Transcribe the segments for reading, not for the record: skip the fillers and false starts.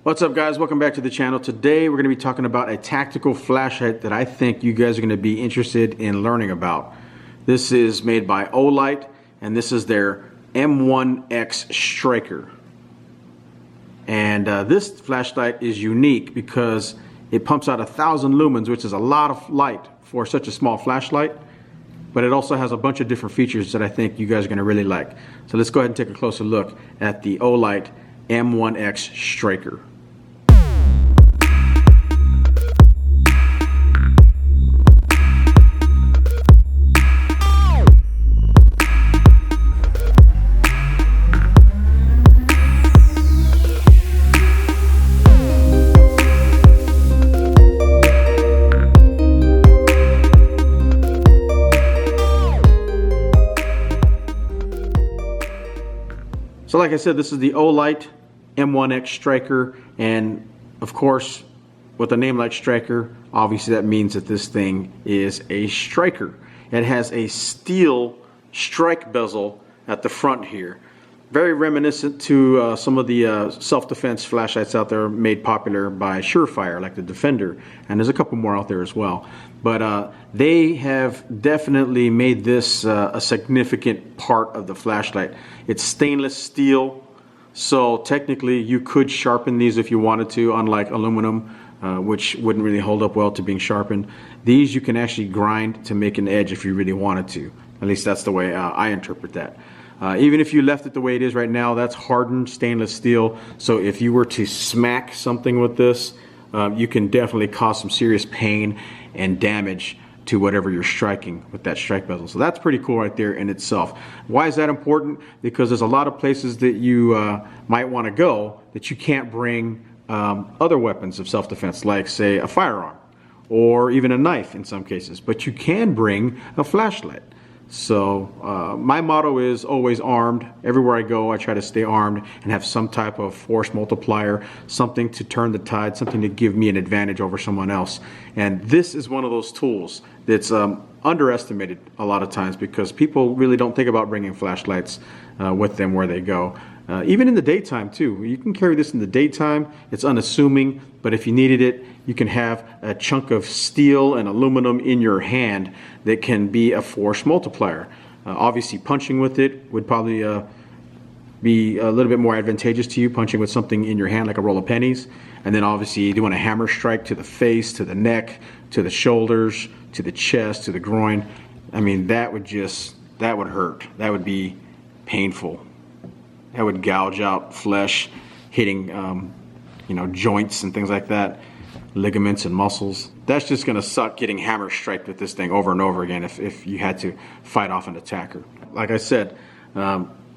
What's up, guys? Welcome back to the channel. Today we're going to be talking about a tactical flashlight that I think you guys are going to be interested in learning about. This is made by Olight, and this is their M1X striker. And this flashlight is unique because it pumps out 1,000 lumens, which is a lot of light for such a small flashlight. But it also has a bunch of different features that I think you guys are going to really like. So let's go ahead and take a closer look at the Olight M1X striker. So like I said, this is the Olight M1X striker, and of course with a name like striker, obviously that means that this thing is a striker. It has a steel strike bezel at the front here. Very reminiscent to some of the self-defense flashlights out there made popular by Surefire, like the Defender, and there's a couple more out there as well. But they have definitely made this a significant part of the flashlight. It's stainless steel, so technically you could sharpen these if you wanted to, unlike aluminum, which wouldn't really hold up well to being sharpened. These you can actually grind to make an edge if you really wanted to. At least that's the way I interpret that. Even if you left it the way it is right now, that's hardened stainless steel. So if you were to smack something with this, you can definitely cause some serious pain and damage to whatever you're striking with that strike bezel. So that's pretty cool right there in itself. Why is that important? Because there's a lot of places that you might want to go that you can't bring other weapons of self-defense, like say a firearm or even a knife in some cases, but you can bring a flashlight. So my motto is always armed. Everywhere I go, I try to stay armed and have some type of force multiplier, something to turn the tide, something to give me an advantage over someone else. And this is one of those tools that's underestimated a lot of times because people really don't think about bringing flashlights with them where they go. Even in the daytime too. You can carry this in the daytime. It's unassuming, but if you needed it, you can have a chunk of steel and aluminum in your hand that can be a force multiplier. Obviously punching with it would probably be a little bit more advantageous to you, punching with something in your hand like a roll of pennies. And then obviously doing a hammer strike to the face, to the neck, to the shoulders, to the chest, to the groin. I mean, that would hurt. That would be painful. That would gouge out flesh, hitting joints and things like that, ligaments and muscles. That's just gonna suck getting hammer striked with this thing over and over again if you had to fight off an attacker. Like I said,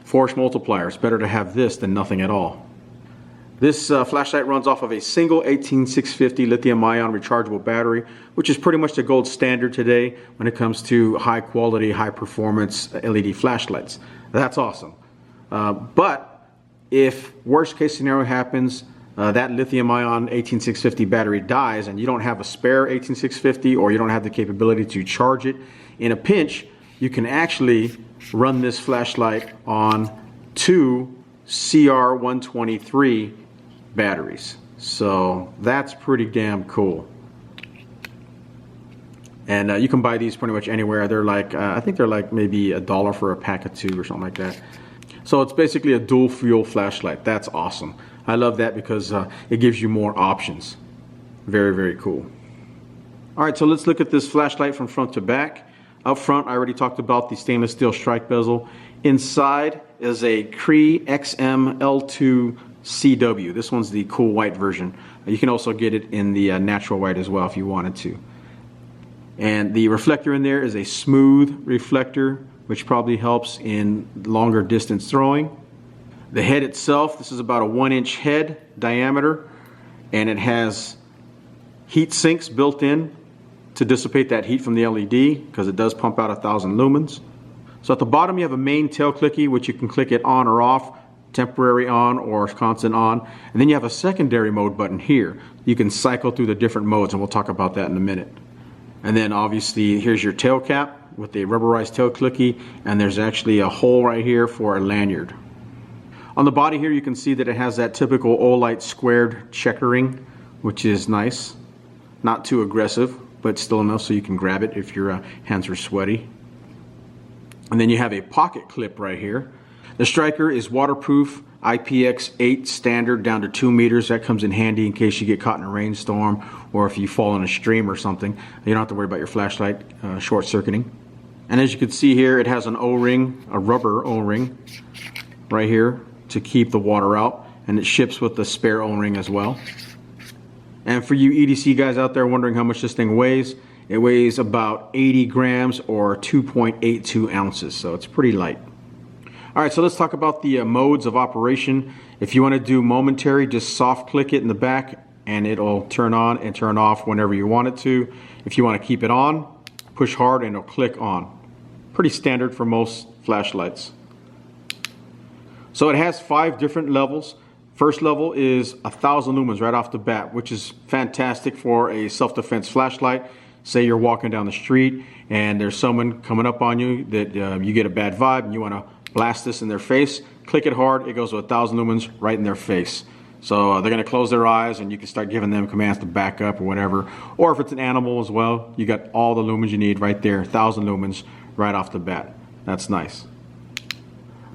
force multiplier. It's better to have this than nothing at all. This flashlight runs off of a single 18650 lithium-ion rechargeable battery, which is pretty much the gold standard today when it comes to high quality, high performance LED flashlights. That's awesome. But if worst case scenario happens, that lithium-ion 18650 battery dies and you don't have a spare 18650 or you don't have the capability to charge it, in a pinch, you can actually run this flashlight on 2 CR123 batteries. So that's pretty damn cool. And you can buy these pretty much anywhere. They're like, I think they're like maybe $1 for a pack of 2 or something like that. So it's basically a dual fuel flashlight. That's awesome. I love that because it gives you more options. Very, very cool. All right, so let's look at this flashlight from front to back. Up front, I already talked about the stainless steel strike bezel. Inside is a Cree XM-L2 CW. This one's the cool white version. You can also get it in the natural white as well if you wanted to. And the reflector in there is a smooth reflector, which probably helps in longer distance throwing. The head itself, this is about a 1-inch head diameter, and it has heat sinks built in to dissipate that heat from the LED because it does pump out 1,000 lumens. So at the bottom you have a main tail clicky, which you can click it on or off, temporary on or constant on, and then you have a secondary mode button here. You can cycle through the different modes, and we'll talk about that in a minute. And then obviously here's your tail cap with a rubberized tail clicky, and there's actually a hole right here for a lanyard. On the body here, you can see that it has that typical Olight squared checkering, which is nice. Not too aggressive, but still enough so you can grab it if your hands are sweaty. And then you have a pocket clip right here. The striker is waterproof, IPX8 standard down to 2 meters. That comes in handy in case you get caught in a rainstorm or if you fall in a stream or something. You don't have to worry about your flashlight short circuiting. And as you can see here, it has an O-ring, a rubber O-ring right here to keep the water out, and it ships with the spare O-ring as well. And for you EDC guys out there wondering how much this thing weighs, it weighs about 80 grams or 2.82 ounces, so it's pretty light. Alright, so let's talk about the modes of operation. If you want to do momentary, just soft click it in the back and it'll turn on and turn off whenever you want it to. If you want to keep it on, push hard and it'll click on. Pretty standard for most flashlights. So it has 5 different levels. First level is 1,000 lumens right off the bat, which is fantastic for a self-defense flashlight. Say you're walking down the street and there's someone coming up on you that you get a bad vibe and you want to blast this in their face. Click it hard, it goes to 1,000 lumens right in their face. So they're going to close their eyes and you can start giving them commands to back up or whatever. Or if it's an animal as well, you got all the lumens you need right there, 1,000 lumens right off the bat. That's nice.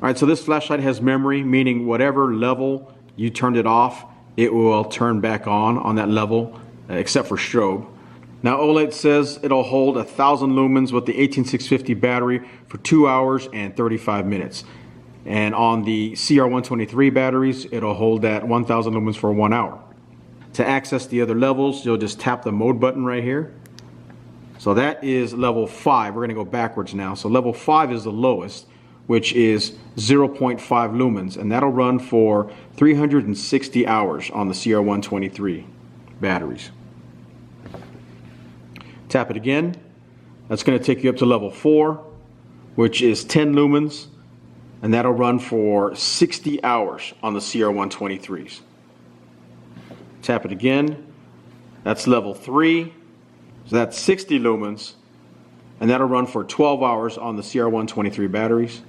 Alright, so this flashlight has memory, meaning whatever level you turned it off, it will turn back on that level, except for strobe. Now Olight says it'll hold 1,000 lumens with the 18650 battery for 2 hours and 35 minutes. And on the CR123 batteries, it'll hold that 1,000 lumens for 1 hour. To access the other levels, you'll just tap the mode button right here. So that is level 5. We're going to go backwards now. So level 5 is the lowest, which is 0.5 lumens, and that'll run for 360 hours on the CR123 batteries. Tap it again. That's going to take you up to level 4, which is 10 lumens, and that'll run for 60 hours on the CR123s. Tap it again. That's level 3, so that's 60 lumens, and that'll run for 12 hours on the CR123 batteries.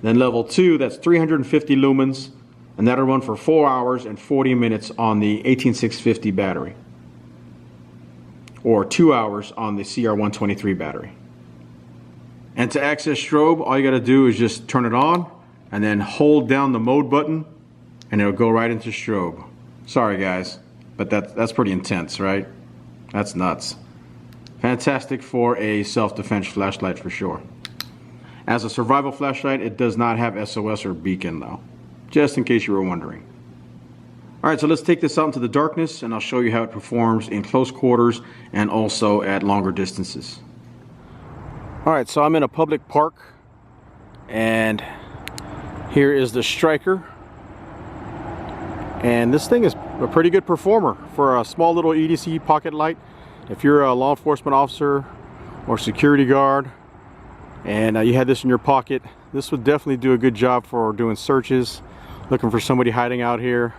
Then level 2, that's 350 lumens, and that'll run for 4 hours and 40 minutes on the 18650 battery, or 2 hours on the CR123 battery. And to access strobe, all you got to do is just turn it on and then hold down the mode button and it'll go right into strobe. Sorry guys, but that's pretty intense, right? That's nuts. Fantastic for a self-defense flashlight for sure. As a survival flashlight, it does not have SOS or beacon though, just in case you were wondering. Alright, so let's take this out into the darkness and I'll show you how it performs in close quarters and also at longer distances. Alright, so I'm in a public park and here is the striker. And this thing is a pretty good performer for a small little EDC pocket light. If you're a law enforcement officer or security guard and you had this in your pocket, this would definitely do a good job for doing searches, looking for somebody hiding out here.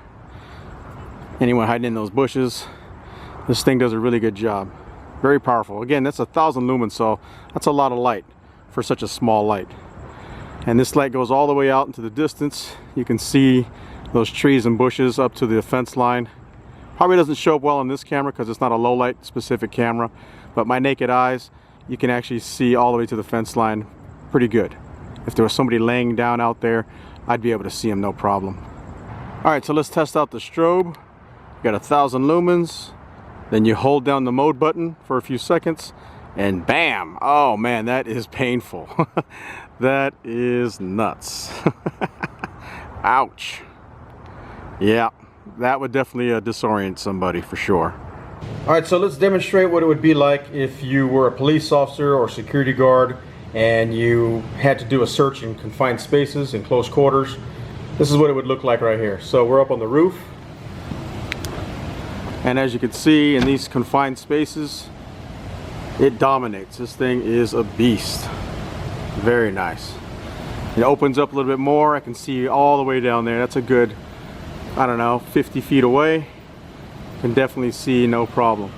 Anyone hiding in those bushes, this thing does a really good job. Very powerful. Again, that's 1,000 lumens, so that's a lot of light for such a small light. And this light goes all the way out into the distance. You can see those trees and bushes up to the fence line. Probably doesn't show up well on this camera because it's not a low light specific camera, but my naked eyes, you can actually see all the way to the fence line pretty good. If there was somebody laying down out there, I'd be able to see him no problem. Alright, so let's test out the strobe. You got 1,000 lumens, then you hold down the mode button for a few seconds and bam! Oh man, that is painful. That is nuts. Ouch. Yeah, that would definitely disorient somebody for sure. Alright, so let's demonstrate what it would be like if you were a police officer or security guard and you had to do a search in confined spaces in close quarters. This is what it would look like right here. So we're up on the roof. And as you can see in these confined spaces, it dominates. This thing is a beast. Very nice. It opens up a little bit more. I can see all the way down there. That's a good, I don't know, 50 feet away. Can definitely see no problem.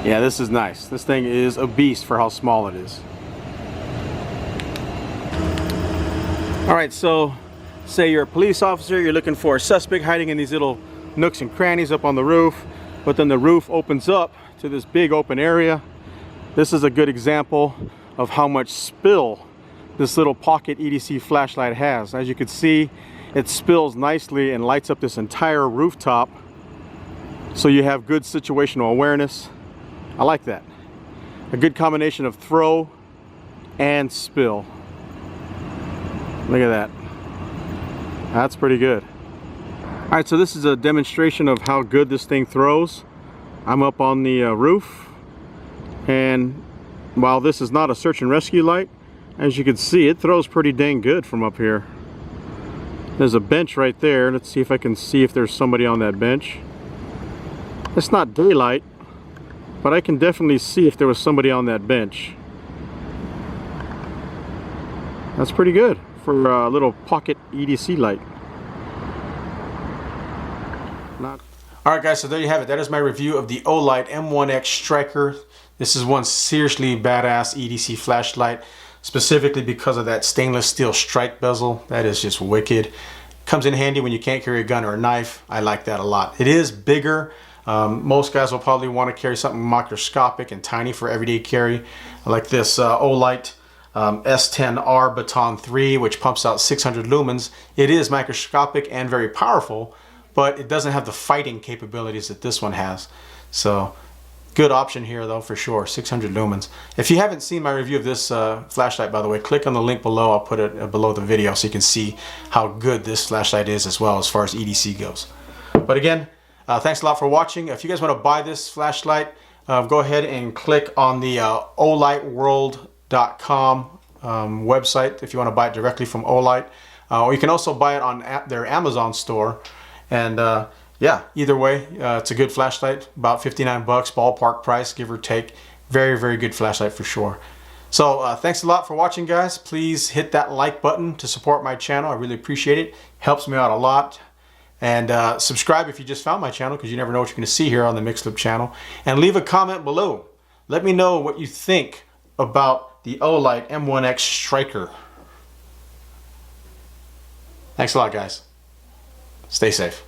Yeah, this is nice. This thing is a beast for how small it is. Alright, so say you're a police officer, you're looking for a suspect hiding in these little nooks and crannies up on the roof, but then the roof opens up to this big open area. This is a good example of how much spill this little pocket EDC flashlight has. As you can see, it spills nicely and lights up this entire rooftop, so you have good situational awareness. I like that. A good combination of throw and spill. Look at that. That's pretty good. Alright, so this is a demonstration of how good this thing throws. I'm up on the roof, and while this is not a search and rescue light, as you can see, it throws pretty dang good from up here. There's a bench right there. Let's see if I can see if there's somebody on that bench. It's not daylight, but I can definitely see if there was somebody on that bench. That's pretty good for a little pocket EDC light. Alright guys, so there you have it. That is my review of the Olight M1X Striker. This is one seriously badass EDC flashlight, specifically because of that stainless steel strike bezel. That is just wicked. Comes in handy when you can't carry a gun or a knife. I like that a lot. It is bigger. Most guys will probably want to carry something microscopic and tiny for everyday carry. I like this Olight S10R Baton 3, which pumps out 600 lumens. It is microscopic and very powerful, but it doesn't have the fighting capabilities that this one has. So good option here though, for sure. 600 lumens. If you haven't seen my review of this flashlight, by the way, click on the link below. I'll put it below the video so you can see how good this flashlight is as well as far as EDC goes. But again, thanks a lot for watching. If you guys want to buy this flashlight, go ahead and click on the olightworld.com website if you want to buy it directly from Olight. Or you can also buy it on their Amazon store. And yeah, either way, it's a good flashlight, about 59 bucks, ballpark price, give or take. Very, very good flashlight for sure. So thanks a lot for watching, guys. Please hit that like button to support my channel. I really appreciate it. Helps me out a lot. And subscribe if you just found my channel, because you never know what you're going to see here on the Mixflip channel. And leave a comment below. Let me know what you think about the Olight M1X Striker. Thanks a lot, guys. Stay safe.